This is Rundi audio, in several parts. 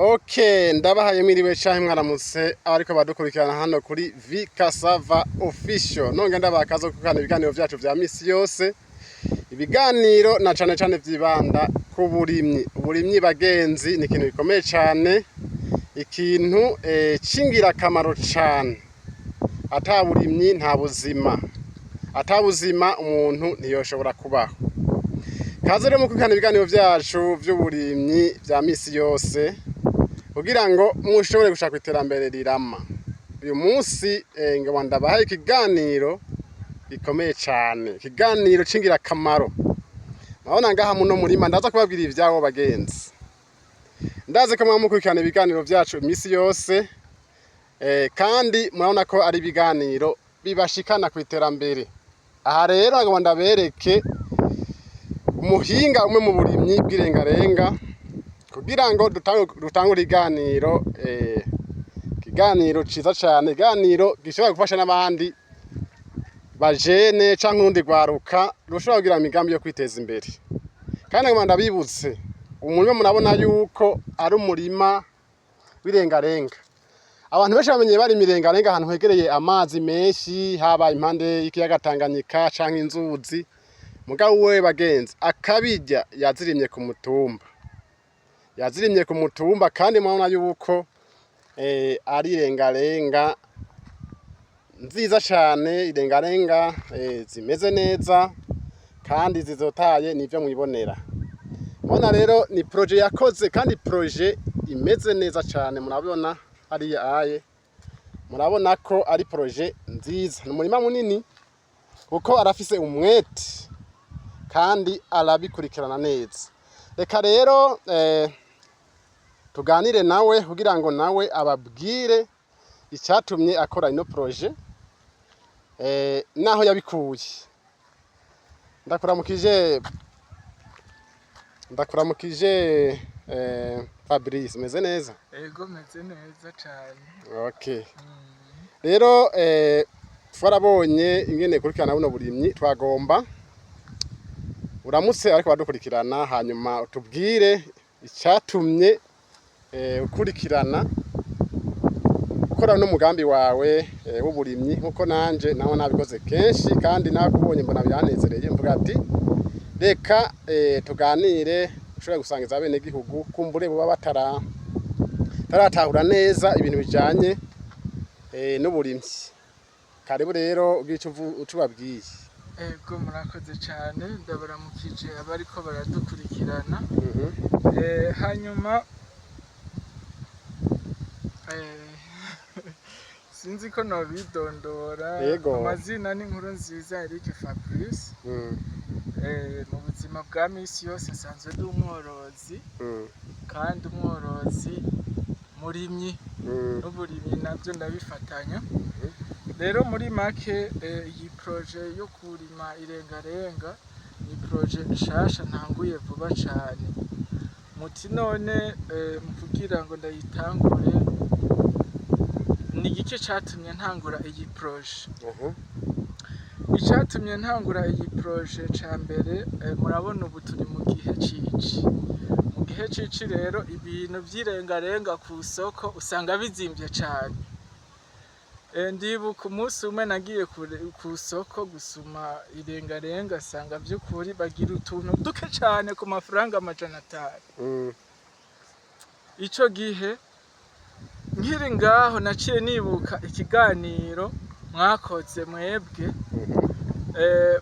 Okay, ndabahaye mwiriwe canke mwaramutse abariko badukurikirana hano kuri Vikasava Official. Nonge ndabakaza kukana ibiganiro vyacu vya misi yose. Ibiganiro na cane vyibanda ku burimyi. Uburimyi bagenzi ni ikintu gikomeye cane. Ikintu cingira kamaro cane. Ata burimyi nta buzima. Ata buzima umuntu ntiyoshobora kubaho. Kaze rero mu kukana ibiganiro vyacu vy'uburimyi vya misi yose. Kugira ngo mushobore gushaka iterambere rirama. Uyu munsi ngo ndabahaye ikiganiro gikomeye cyane, ikiganiro cingira kamaro. Mabona ngaha muno murima ndaza kubabwira ivyawo bagenzi. Ndaze ko mwamukurikirana ibiganiro vyacu imisi yose. Kandi murabona ko ari ibiganiro bibashikana ku iterambere. Aha rero ngo ndabereke umuhinga umwe mu burimyi bw'irengarenga. Kugira ngo dutangure ikiganiro ciza cane, ikiganiro gishobora gufasha n'abandi bajene canke urundi rwaruka rushobora kugira imigambi yo kwiteza imbere. Kandi ngo ndabibutse umurima murabona yuko ari umurima w'irengarenga. Abantu benshi bamenye bari imirengarenga ahantu hegereye amazi menshi, haba impande y'ikiyaga Tanganyika canke inzuzi. Mugabo we bagenzi akabirya yazirimye ku mutumba. Yazirimye ku mutumba kandi murabona yuko ari irengarenga nziza cyane, irengarenga zimeze neza kandi zizotaye nivyo mwibonera. Mubona rero ni projet yakoze kandi projet imeze neza cyane, murabona hariya aye. Murabona ko ari projet nziza. Ni umurima munini kuko arafise umwete kandi arabikurikirana neza. Reka rero tuganire nawe kugira ngo nawe ababwire icyatumye akora ino projet naho yabikuye. Ndakuramukije Fabrice, meze neza? Ego meze neza cyane. Okay. Rero twarabonye ingene kurikirana buno burimyi, twagomba uramutse ariko badukurikirana hanyuma utubwire icyatumye ukurikirana ukora no mugambi wawe w'uburimyi nkuko nanje naho nabikoze kenshi kandi nakubonye mbona byanezereye. Mvuga ati reka tuganire ushobora gusangiza abene gihugu kumbure buba taratahura neza ibintu bijanye n'uburimyi. Karibu rero ugice ucubabwiye. Ego murakoze cyane, ndabaramukije abariko baradukurikirana. Hanyuma sinzi ko nobidondora. Amazina ni Nkurunziza Eric Fabrice. Mu buzima bwa misi yose nsanzwe ndi umworozi, kandi umworozi murimyi n'uburimyi nabyo ndabifatanya. Rero muri make iyi projet yo kurima irengarenga ni projet nshasha ntanguye vuba cyane. Muti none mu kugira ngo ndayitangure ni iki cyatumye ntangura iyi projet? Icyatumye ntangura iyi projet ca mbere, murabona ubu turi mu gihe cici. Mu gihe cici rero ibintu vy'irengarenga ku soko usanga bizimvye cyane. Ndibuka umunsi umwe nagiye ku soko gusuma irengarenga, asanga vy'ukuri bagira utuntu duke cyane ku mafaranga 500. Ico gihe nkiri ngaho naciye nibuka ikiganiro mwakoze mwebwe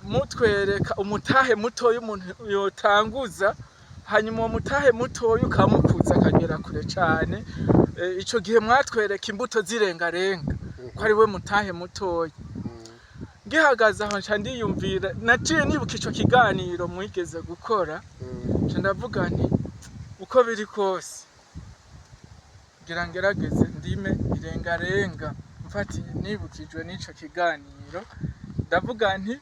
mutwereka umutahe mutoya umuntu yotanguza, hanyuma uwo mutahe mutoya ukamukuza akagera kure cyane. Ico gihe mwatwereka imbuto z'irengarenga ko ari we mutahe mutoya. Ngihagaze aho nca ndiyumvira, naciye nibuka ico kiganiro mwigeze gukora, nca ndavuga nti uko biri kose ngira ngerageze ndime irengarenga. Mfatiye nibukijwe n'ico kiganiro, ndavuga nti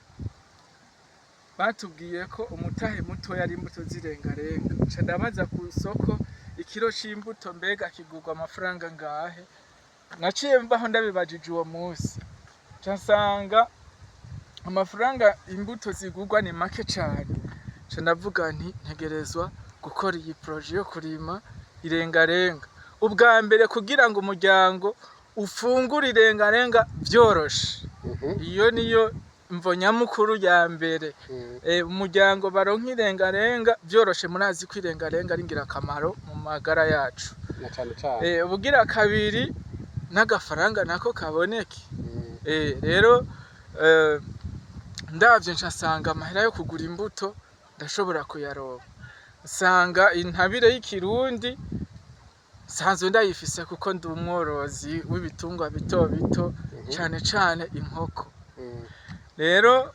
batubwiye ko umutahe mutoya ari imbuto z'irengarenga. Nca ndamaza ku isoko ikiro c'imbuto mbega kigurwa amafaranga ngahe. Naciye mbaho ndabibajije uwo munsi, nca nsanga amafaranga imbuto zigurwa ni make cyane. Nca ndavuga nti ntegerezwa gukora iyi projet yo kurima irengarenga. ubwa mbere kugira ngo umuryango ufungure irengarenga vyoroshe. Iyo niyo imvo nyamukuru ya mbere. Umuryango baronka irengarenga vyoroshe, murazi ko irengarenga ari ingirakamaro mu magara yacu. Na cane cane. Ubugira kabiri n'agafaranga nako kaboneke. Rero ndavye ncasanga amahera yo kugura imbuto ndashobora kuyaronka. Nsanga intabire y'ikirundi sanzwe ndayifise kuko ndi umworozi w'ibitungwa bito bito, cane cane inkoko. Rero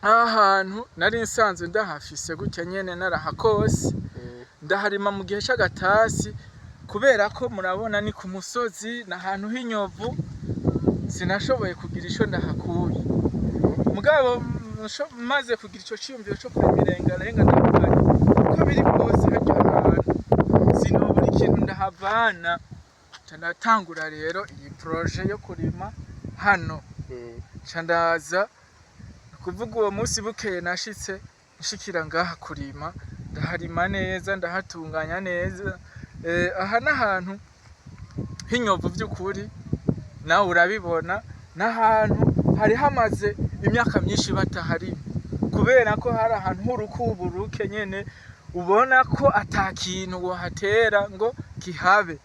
aha hantu nari nsanzwe ndahafise gutya nyene narahakose, ndaharima mu gihe c'agatasi kubera ko murabona ni ku musozi, n'ahantu h'inyovu, sinashoboye kugira ico ndahakuye. Mugabo maze kugira ico ciyumviro co kurima irengarenga ndavuganye uko biri kose harya ahantu sinobura ikintu ndahavana. Ca ndatangura rero iyi projet yo kurima hano. Ca ndaza kuvuga uwo musi bukeye nashitse nshikira ngaha kurima, ndaharima neza, ndahatunganya neza. Aha n'ahantu h'inyovu vy'ukuri, nawe urabibona, n'ahantu hari hamaze imyaka myinshi bataharima, kubera ko hari ahantu h'urukuburuke nyene ubona ko ata kintu wohatera ngo kihabe.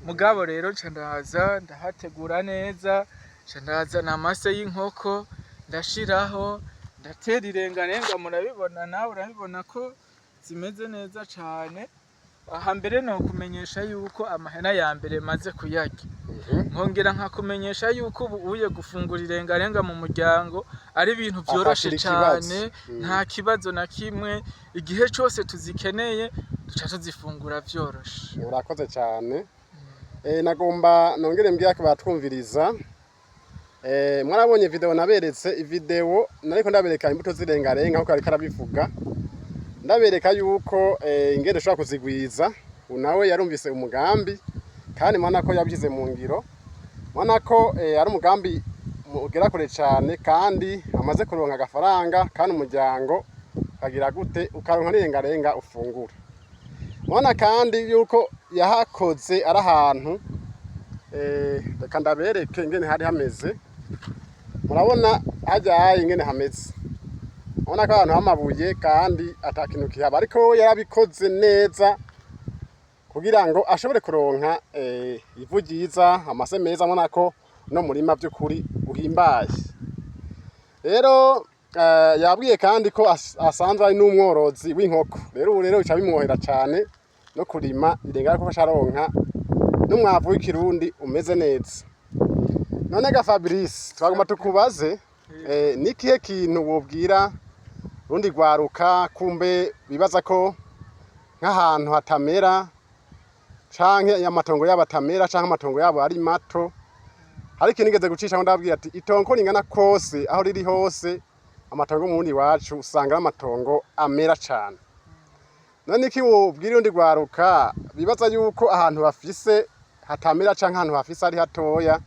Mugabo rero nca ndaza ndahategura neza, nca ndazana amase y'inkoko ndashiraho, ndatera irengarenga, murabibona nawe urabibona ko zimeze neza cane. Aha mbere nokumenyesha yuko amahera ya mbere maze kuyarya, nkongera nkakumenyesha yuko ubu uye gufungura irengarenga mu muryango ari ibintu vyoroshe cane, nta kibazo na kimwe. Igihe cose tuzikeneye duca tuzifungura vyoroshe. Urakoze cane. Nagomba nongere mbwira ko batwumviriza, mwarabonye video naberetse, ivideo nariko ndabereka imbuto z'irengarenga nkuko ariko arabivuga, ndabereka yuko ingene ushobora kuzigwiza. Nawe yarumvise umugambi kandi mwana ko yabyize mu ngiro, mwana ko ari umugambi ugera kure cane kandi amaze kuronka agafaranga, kandi umuryango kagira gute ukaronka n'irengarenga ufungura. Mwana kandi yuko yahakoze ari ahantu, reka ndabereke ingene hari hameze. Murabona hajya ingene hameze, murabona ko ahantu hamabuye kandi atakintu kihaba, ariko yarabikoze neza kugira ngo ashobore kuronka ivu ryiza, amase meza. Murabona ko no murima by'ukuri uhimbaye. Rero yabwiye kandi ko asanzwe ari n'umworozi w'inkoko. Rero ubu rero bica bimwohera cane no kurima irengarenga kuko asharonka n'umwavu w'ikirundi umeze neza. None ga Fabrice, twagomba tukubaze nikihe kintu wobwira rundi rwaruka kumbe bibaza ko nk'ahantu hatamera canke amatongo yabo atamera canke amatongo yabo ari mato. Hari ikintu nigeze gucisha ngo ndabwira ati itongo ringana kose aho riri hose, amatongo mu wundi wacu usanga amatongo amera cane. None iki wobwira undi rwaruka bibaza yuko ahantu bafise hatamera canke ahantu hafise ari hatoya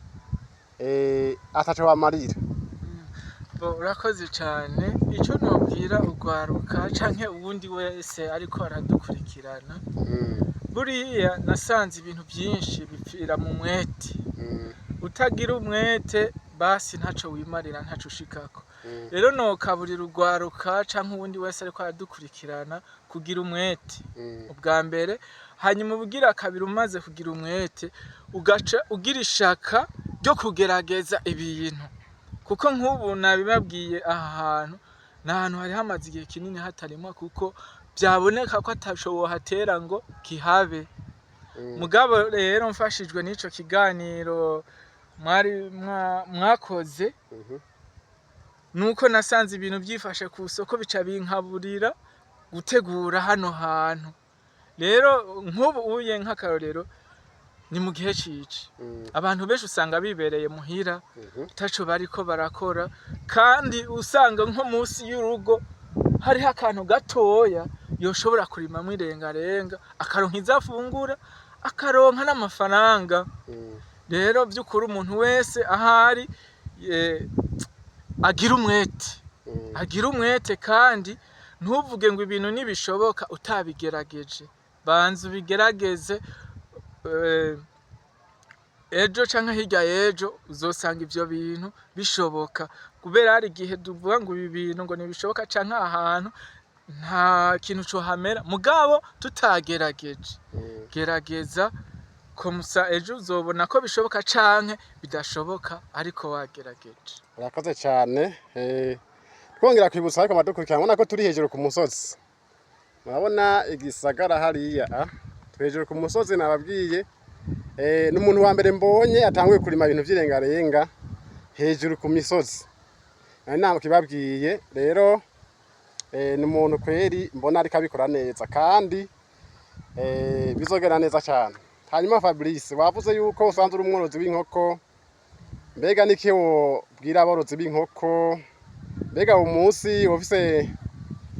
ataco bamarira? Urakoze cane. Ico nobwira urwaruka canke uwundi wese ariko aradukurikirana, buriya nasanze ibintu vyinshi bipfira mu mwete. Utagira umwete basi ntaco wimarira, ntaco ushikako. Rero nokaburira urwaruka canke uwundi wese ariko aradukurikirana kugira umwete ubwa mbere, hanyuma ubugira kabiri umaze kugira umwete ugaca ugira ishaka ryo kugerageza ibintu, kuko nk'ubu nabibabwiye aha hantu n'ahantu hari hamaze igihe kinini hatarimwa, kuko byaboneka ko ataco wohatera ngo kihabe. Mugabo rero mfashijwe n'ico kiganiro mwakoze, nuko nasanze ibintu byifashe ku soko bica binkaburira gutegura hano hantu. Rero nk'ubu uye nk'akarorero ni mu gihe cici, abantu benshi usanga bibereye muhira taco bariko barakora, kandi usanga nko musi y'urugo hariho akantu gatoya yoshobora kurimamwo irengarenga, akaronka izo afungura, akaronka n'amafaranga. Rero by'ukuri umuntu wese ahari agira umwete, kandi ntuvuge ngo ibintu nibishoboka utabigerageje. Banza ubigerageze ejo canke hirya y'ejo uzosanga ivyo bintu bishoboka, kubera hari igihe tuvuga ngo ibi bintu ngo ntibishoboka canke ahantu nta kintu cohamera mugabo tutagerageje. Gerageza komusa ejo uzobona ko bishoboka canke bidashoboka ariko wagerageje. Urakoze cyane. Twongera kwibutsa ariko badukurikirana ubona ko turi hejuru ku musozi. Murabona igisagara hariya hejuru ku musozi nababwiye. N'umuntu wa mbere mbonye atanguye kurima ibintu vy'irengarenga hejuru ku misozi. Nari namwe kibabwiye rero n'umuntu kweri mbona ariko abikora neza kandi bizogera neza cyane. Hanyuma Fabrice wavuze yuko usanzwe uri umworozi w'inkoko, mbega niki wobwira aborozi b'inkoko? Mbega umunsi wofise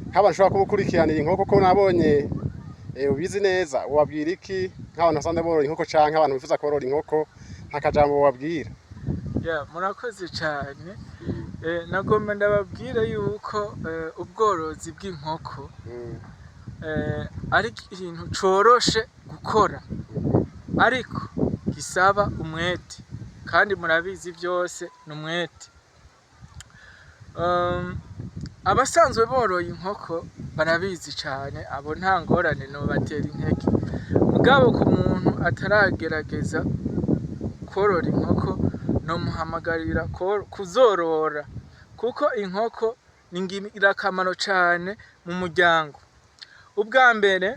nk'abantu ushobora kubukurikiranira inkoko ko nabonye ubizi neza, wabwira iki nk'abantu basanzwe borora inkoko canke abantu bifuza korora inkoko, ntakajambo wabwira? Murakoze cyane. Nagomba ndababwira yuko ubworozi bw'inkoko ari ikintu coroshe gukora ariko gisaba umwete, kandi murabizi byose n'umwete. Abasanzwe boroye inkoko barabizi cyane, abo nta ngorane nobatera intege. Mugabo ku muntu ataragerageza korora inkoko nomuhamagarira kuzorora, kuko inkoko ni ingirakamaro cyane mu muryango. Ubwa mbere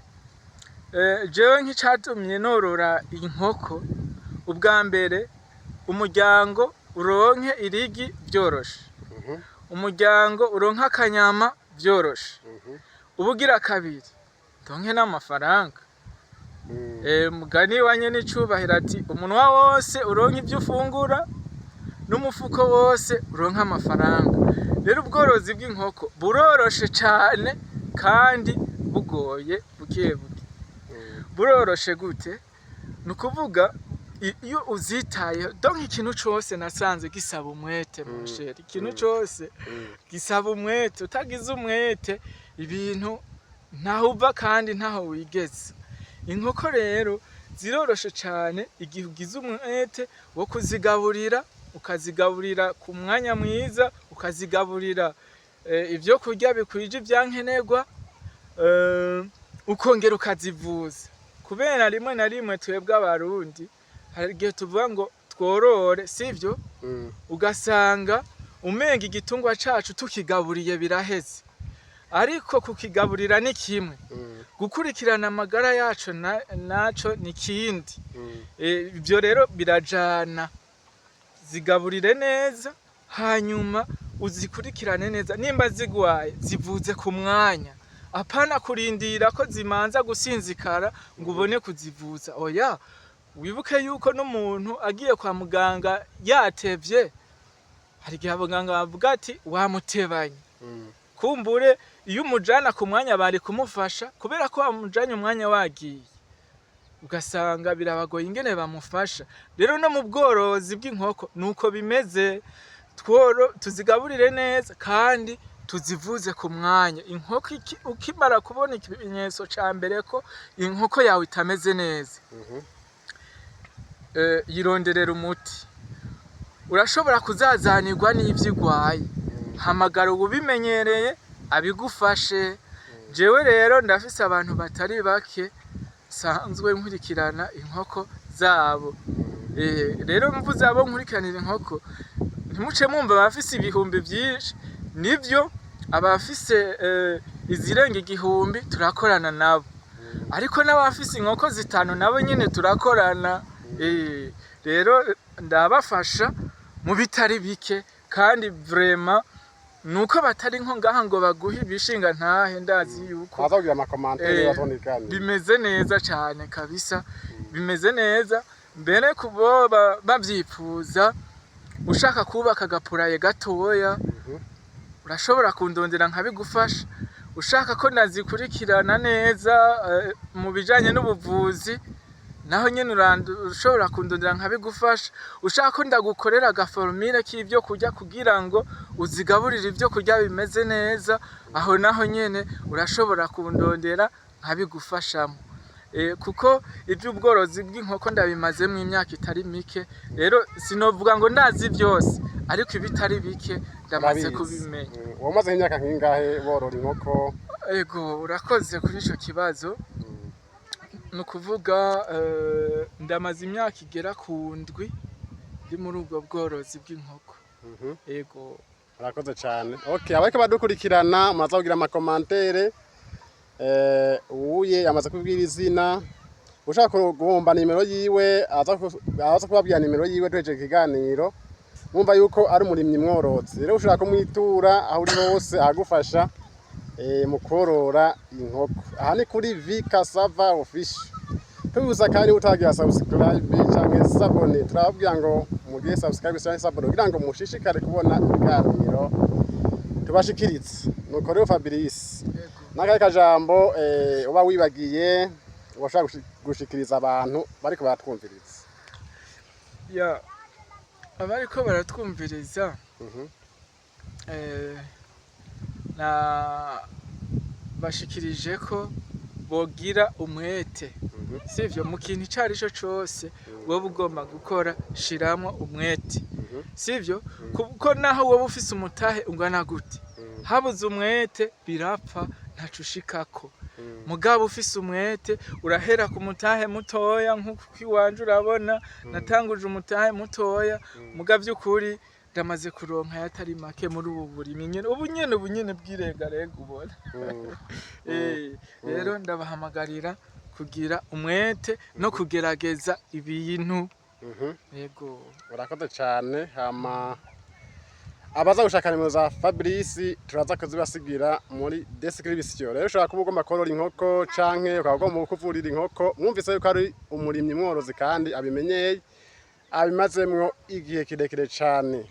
jewe nk'icatumye norora inkoko, ubwa mbere umuryango uronke irigi vyoroshe, umuryango uronke akanyama vyoroshe, ubugira kabiri ndonke n'amafaranga. Mugani wanye n'icubahiro ati umunwa wose uronke ivyo ufungura n'umufuko wose uronke amafaranga. Rero ubworozi bw'inkoko buroroshe cane kandi bugoye buke buke. Buroroshe gute? Nukuvuga iyo uzitayeho, donc ikintu cose nasanze gisaba umwete mon cher. Ikintu cose gisaba umwete, utagize umwete ibintu ntaho uva kandi ntaho wigeze. Inkoko rero ziroroshe cyane igihe ugize umwete wo kuzigaburira, ukazigaburira ku mwanya mwiza, ukazigaburira ivyo kurya bikwije ivyankenerwa, ukongera ukazivuza. Kubera rimwe na rimwe twebwe abarundi hari igihe tuvuga ngo tworore, sivyo? Ugasanga umenga igitungwa cacu tukigaburiye biraheze, ariko kukigaburira ni kimwe, gukurikirana amagara yacu naco ni kindi. Ibyo rero birajana. Zigaburire neza, hanyuma uzikurikirane neza. Nimba zigwaye zivuze ku mwanya, apana kurindira ko zimanza gusinzikara ngo ubone kuzivuza. Oya, wibuke yuko n'umuntu agiye kwa muganga yatevye, hari igihe abaganga bavuga ati wamutebanye. Kumbure iyo umujana ku mwanya bari kumufasha, kubera ko wamujanye umwanya wagiye, ugasanga birabagoye ingene bamufasha. Rero no mu bworozi bw'inkoko nuko bimeze. Tuzigaburire neza kandi tuzivuze ku mwanya. Inkoko ukimara kubona ikimenyetso ca mbere ko inkoko yawe itameze neza, yironderera umuti. Urashobora kuzazanirwa n'ivyo igwaye, hamagara ubimenyereye abigufashe. Jewe rero ndafise abantu batari bake sanzwe nkurikirana inkoko zabo. Rero mvuze abo nkurikiranira inkoko, ntimuce mwumva bafise ibihumbi vyinshi. Nivyo abafise izirenga igihumbi turakorana nabo, ariko n'abafise inkoko zitanu nabo nyene turakorana. Rero ndabafasha mu bitari bike, kandi vraiment nuko batari nko ngaha ngo baguhe ibishinga ntahe. Ndazi yuko azagira amakomantere bazonigana bimeze neza cyane kabisa, bimeze neza. Mbere kubo bavyipfuza, ushaka kubaka agapuraye gatoya, urashobora kundondera nkabigufasha. Ushaka ko nazikurikirana neza mu bijanye n'ubuvuzi, naho nyene ushobora kundondera nkabigufasha. Ushaka ko ndagukorera agaformire k'ivyo kurya kugira ngo uzigaburire ivyo kurya bimeze neza, aho naho nyene urashobora kundondera nkabigufashamo. kuko iby'ubworozi bw'inkoko ndabimazemo imyaka itari mike rero sinovuga ngo ndazi byose ariko ibitari bike ndamaze kubimenya. Wamaze imyaka nk'ingahe borora inkoko? Ego urakoze kuri ico kibazo. Ni ukuvuga ndamaze imyaka igera ku ndwi ndi muri ubwo bworozi bw'inkoko. Ego urakoze cyane. Okay, abariko badukurikirana muraza kugira amakomantere uye yamaze kubwira izina ushaka kugomba nimero yiwe aza kubabwira nimero yiwe tweje kiganiro mwumva yuko ari umurimyi mworozi rero ushaka kumwitura aho uri hose agufasha mu korora inkoko. Aha ni kuri Vikasava Official. Tubuza kandi utagira subscribe cyangwa sabone turababwira ngo mugiye subscribe cyangwa sabone kugira ngo mushishikare kubona ibiganiro tubashikiritse. Nuko rero Fabrice nakaye kajambo uba wibagiye washaka gushikiriza abantu bariko baratwumviriza. Ya abariko baratwumviriza na bashikirije ko bogira umwete sivyo mu kintu icarico cose wowe ugomba gukora shiramwo umwete sivyo kuko naho wowe ufise umutahe ungana gute habuze umwete birapfa ntaco ushikako. Mugabo ufise umwete urahera ku mutahe mutoya nkuko iwanje urabona natanguje umutahe mutoya mugabo by'ukuri ndamaze kuronka yatari make muri ubu burimyi nyene ubu nyene bw'irengarenga ubona. Rero ndabahamagarira kugira umwete no kugerageza ibintu. Yego urakoze cyane. Hama abaza gushaka nimero za Fabrice turaza kuzibasigira muri description. Rero ushaka kuba ugomba korora inkoko canke ukaba ugomba kuvurira inkoko mwumvise yuko ari umurimyi mworozi kandi abimenyeye abimazemwo igihe kirekire cyane.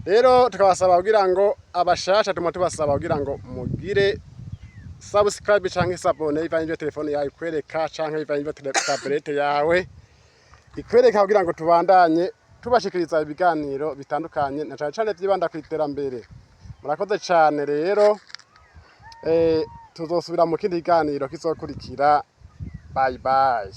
Rero tukabasaba kugira ngo abashasha tubasaba kugira ngo mugire subscribe canke sabone ivanye telefone yawe kwereka canke ivanye tablet yawe ikwereka kugira ngo tubandanye tubashikiriza ibiganiro bitandukanye na cyane byibanda ku iterambere. Murakoze cyane rero tuzosubira mu kindi kiganiro kizokurikira. Bye bye.